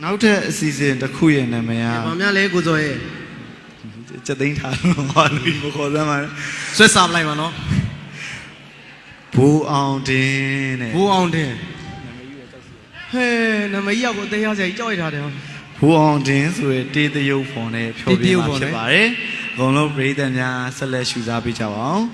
နောက်ထပ်အစီအစဉ်တစ်ခုရဲ့နာမည်ကဘာများလဲကိုစောရဲ့စက်သိန်းထားလို့ဟာလူမခေါ်စမ်းပါနဲ့ဆွဲစားပလိုက်ပါနော်ဘူအောင်တင်တဲ့ဘူအောင်တင်ဟဲနာမည်ရောက်ကိုတရားစရာကြောက်ရထားတယ်ဘူအောင်တင်ဆိုရတေးသရုပ်ဖော်နဲ့ဖြောပြမှာဖြစ်ပါတယ်အကုန်လုံးပရိသတ်များဆက်လက်ရှုစားပေးကြပါအောင်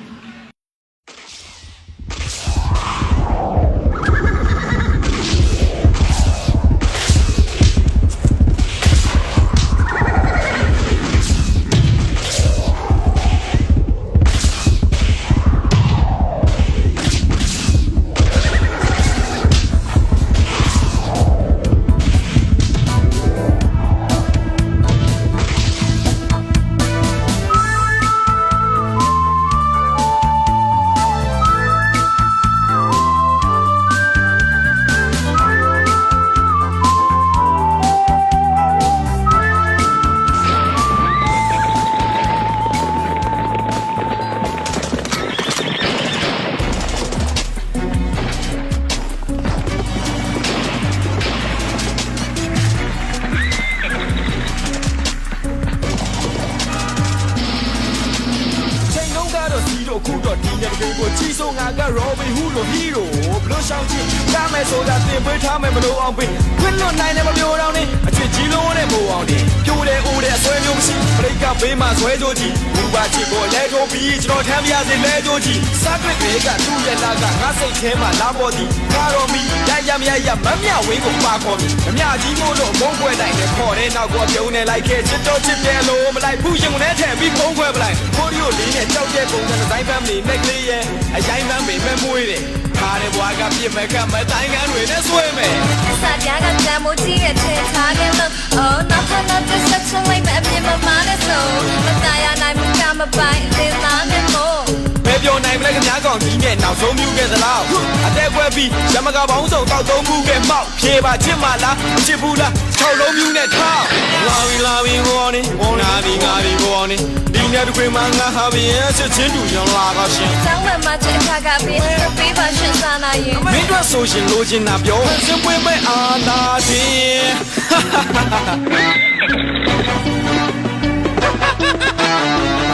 ခုတော့ဒီနေ့တကယ်ကိုကြီးစိုးငါက Robin Hood လို hero ဘလို့ရှောင်းချင်ရမယ်ဆိုတာသင်ပေးထားမယ်မလို့အောင်ပေးခွင့်လွတ်နိုင်တယ်မပြောတော့နဲ့အချစ်ကြီးလုံးနဲ့မိုးအောင်တယ်ပြိုးတယ်အိုးတယ်အဆွဲမျိုးမရှိပရိတ်ကဘေးမှာဆွဲကြိုးကြီးဘူပါချစ်ကိုလဲထိုးပြီးကျွန်တော်ထမ်းပြစေလဲကြိုးကြီးစားကြွတွေကသူ့ရဲ့လာကငါစိတ်ထဲမှာလာပေါ်သည်ကာတော်မီရမရမမြဝင်းကိုပါခေါ်ပြီးမမြကြီးမို့လို့မုန်းခွဲတိုင်းနဲ့ခေါ်တဲ့နောက်ကိုပြုံးနေလိုက်ခဲ့ချစ်တော့ချစ်တယ်လို့မလိုက်ဘူးရင်နဲ့ထည့်ပြီးဖုံးခွဲပလိုက်ခိုးရီကိုလေးနဲ့ကြောက်တဲ့ပုံစံတိုင်းဖမ်းနေနဲ့ကလေးရဲ့အရင်မှန်းပေမဲ့မွေးတယ်ခါတဲ့ဘွားကပြစ်မဲ့ကမတိုင်းကန်းတွေနဲ့ဆွဲမယ်စာကြကကြမိုးကြီးရဲ့ထဲထားခဲ့လို့ Oh not not just such a like အပြစ်မမနဲ့ဆိုမတရားနိုင်မှုကမပိုင်တင်သားနဲ့မို့ဘယ်ပြောနိုင်မလဲခင်ဗျားကောင်ကြီးနဲ့နောက်ဆုံးမြူခဲ့သလားအသက်ကွဲပြီးရမကပေါင်းစုံတောက်သုံးမှုခဲ့မောက်ဖြေပါချစ်မလားမချစ်ဘူးလား၆လုံးမြူနဲ့ထောက်လာပြီးဘောနေနာပြီးငါပြီးဘောနေဒီနေ့တခွေမှာငါဟာပြီးရဲ့ချစ်ချင်းတူရောလာပါရှင်ကျောင်းမှာချစ်ခါကပြီးပါရှင်စားနာရင်မင်းတို့ဆိုရှင်လိုချင်တာပြောစင်ပွင့်မဲ့အာနာတင်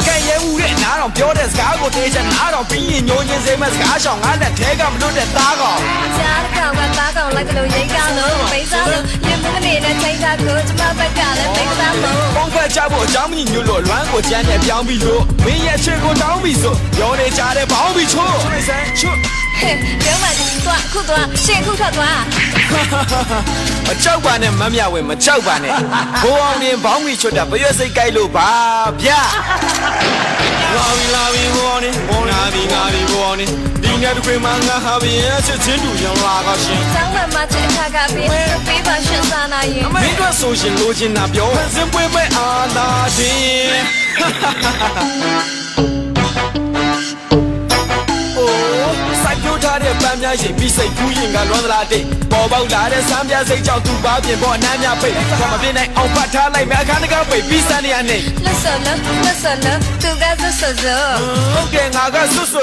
ကဲရဲဦးရဲ့နားတော်ပြောတဲ့စကားကိုတေးချင်နားတော်ပြီးရင်ညိုညင်စေမဲ့စကားရှောင်ငါနဲ့ထဲကမလွတ်တဲ့သားကောင်ကြားကောင်ကသားကောင်လိုက်လို့ရိတ်ကောင်းလို့ပိတ်စားလို့ရင်မနေတဲ့ချိန်သားကိုကျမဘက်ကလည်းပိတ်သားလို့ပုံခွဲချဖို့အကြောင်းမညွတ်လို့လွမ်းကိုကြမ်းနဲ့ပြောင်းပြီးလို့မင်းရဲ့ချစ်ကိုတောင်းပြီးဆိုရောနေကြတဲ့ဘောင်းပြီးချို့ချွတ်ချွတ်ပြောမှသွားခုသွားရှေ့ခုထွက်သွားမကြောက်ပါနဲ့မမြဝဲမကြောက်ပါနဲ့ဘိုးအောင်ရင်ဘောင်းပြီးချွတ်တာဘရွက်စိတ်ကြိုက်လို့ပါဗျလာပြီးဘိုးအောင်ရင်နာပြီးငါပြီးဘိုးအောင်ရင်ဒီနေ့တခွေမှာငါဟာပြီးရဲ့ချစ်ချင်းတူရောလာကရှင်ကျောင်းမှာချစ်ခါကပြီးပါရှင်စားနာရင်မင်းတို့ဆိုရှင်လိုချင်တာပြောစင်ပွင့်မဲ့အာနာတင်ထားတဲ့ပန်းများရင်ပြီးစိတ်ကူးရင်ကလွန်သလားတဲ့ပေါ်ပေါက်လာတဲ့စမ်းပြစိတ်ကြောင့်သူ့ပါပြင်ပေါ်အနှမ်းများပိတ်ဘာမပြင်းနိုင်အောင်ပတ်ထားလိုက်မြအခန်းတကားပိတ်ပြီးစမ်းနေရနေလက်စလသူကဆွဆွဟုတ်ကဲ့ငါကဆွဆွ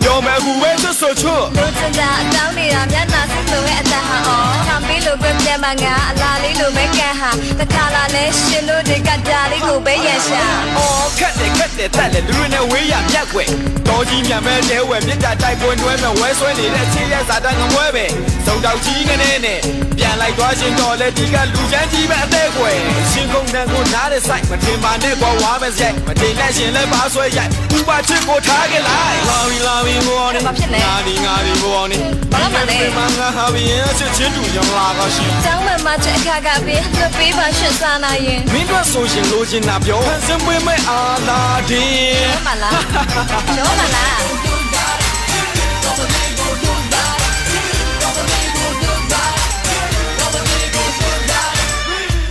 ပြောမယ်ဟူဝဲဆွဆွချွတ်လို့စကြအတောင်းနေတာမျက်နှာစစ်လို့ရဲ့အတဟာအော်ခံပြီးလို့ပဲပြန်မှငါအလားလေးလို့ပဲကန်ဟာတခါလာလဲရှင်လို့ဒီကဒါလေးကိုပဲရရှာအော်ခက်တယ်တက်လေလူတွေနဲ့ဝေးရမြက်ွယ်တော်ကြီးမြတ်မဲတဲဝဲမြစ်တာတိုက်ပွဲနွဲမဲ့ဝဲဆွဲနေတဲ့ချေရဲ့ဇာတန်ငမွဲပဲစုံတောက်ကြီးကနေနဲ့ပြန်လိုက်သွားရှင်တော်လဲဒီကလူချမ်းကြီးပဲအသေးကွယ်ရှင်ကုန်တန်ကိုနားတဲ့ဆိုင်မတင်ပါနဲ့ကွာဝါမယ်ဆိုင်မတင်နဲ့ရှင်လဲပါဆွဲရိုက်ဥပါချစ်ကိုထားခဲ့လိုက်လာပြီးဘောနေငါဒီဘောနေဘာမှလဲမငါဟာပြီးရဲ့ချစ်ချင်းတူရောလာကရှင်ကျောင်းမှာချစ်ခါကပြီးပါရှင်စားနာရင်မင်းတို့ဆိုရှင်လိုချင်တာပြောစင်ပွင့်မဲ့အာလာတင်မလားပြောမလား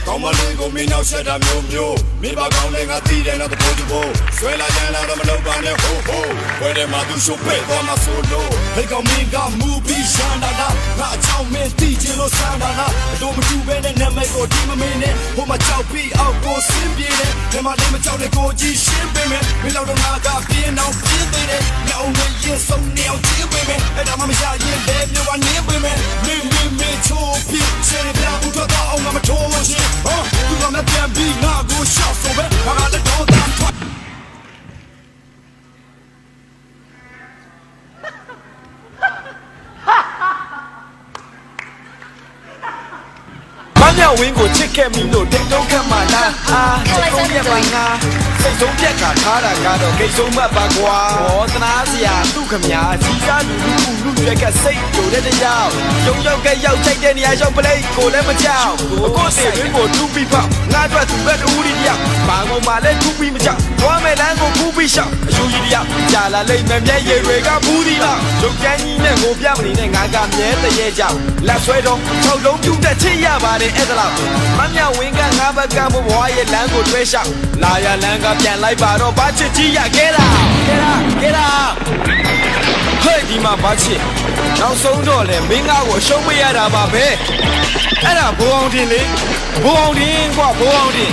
ကော ကောင်မလေးကိုမင်းနောက်ဆက်တာမျိုးမျိုးမိဘကောင်းတဲ့ငါတည်တယ်တော့တပိုးတပိုးဆွဲလာကြလာတော့မလုပ်ပါနဲ့ဟိုးဟိုးဝဲတယ်မှာသူရှုပ်ပဲသွားမှာဆိုလို့ဟဲ့ကောင်မင်းကမူပြီးရှမ်းတာလားငါအချောင်းမင်းတည်ချင်လို့ဆန်းတာလားအတော်မတူပဲနဲ့နာမည်ကိုဒီမမင်းနဲ့ဟိုမှာကြောက်ပြီးအောက်ကိုဆင်းပြေးတယ်ဒီမှာလည်းမကြောက်တဲ့ကိုကြီးရှင်းပေးမယ်မင်းတို့ငါကပြင်းအောင်ပြင်းသေးတယ်ညောင်မင်းရင်ဆုံးနေအောင်ကြည့်ပေးမယ်အဲ့ဒါမှမရရင်လည်းမျိုးကနေပေးမယ်မင်းချိုးပြီးရှင်းပြဘူးတော့အောင်ငါမထိုးရှင်းဟောသူကမပြန်ပြီးငါကိုရှောက်ဆိုပဲငါလည်းတော့တမ်းထွက်မမြောက်ဝင်းကိုချစ်ခဲ့မိလို့တိတ်တုံးခတ်မှနာစိတ်ဆုံးပြက်ပါငါစိတ်ဆုံးပြက်ကထားတာကတော့ဂိတ်ဆုံးမှတ်ပါကွာဟောသနာစရာသူ့ခမညာကြီးစားလူရွက်ကစိတ်ကြိုတဲ့တရားရုံရောက်ကရောက်ချိုက်တဲ့နေရာရောက်ပလိတ်ကိုလည်းမကြောက်အခုစီရင်းကိုတူးပြီးဖောက်ငါအတွက်သူပဲတူးရီတရားဘာငုံမှလည်းတူးပြီးမကြောက်သွားမယ်လမ်းကိုကူးပြီးရှောက်အယူကြီးတရားကြာလာလိမ့်မယ်မျက်ရည်တွေကဘူးဒီလားရုပ်ကြမ်းကြီးနဲ့ကိုပြမနေနဲ့ငါကမြဲတရေကြောက်လက်ဆွဲတော့၆လုံးပြူတက်ချစ်ရပါတယ်အဲ့ဒါလောက်မမြောက်ဝင်းကငါဘက်ကဘဝရဲ့လမ်းကိုတွဲလျှောက်လာရလမ်းကပြန်လိုက်ပါတော့ဘာချစ်ကြီးရခဲ့တာဟဲ့ဒီမှာဘာချစ်နောက်ဆုံးတော့လေမင်းငါ့ကိုရှုံးပေးရတာပါပဲအဲ့ဒါဘိုးအောင်တင်လေဘိုးအောင်တင်ကွာဘိုးအောင်တင်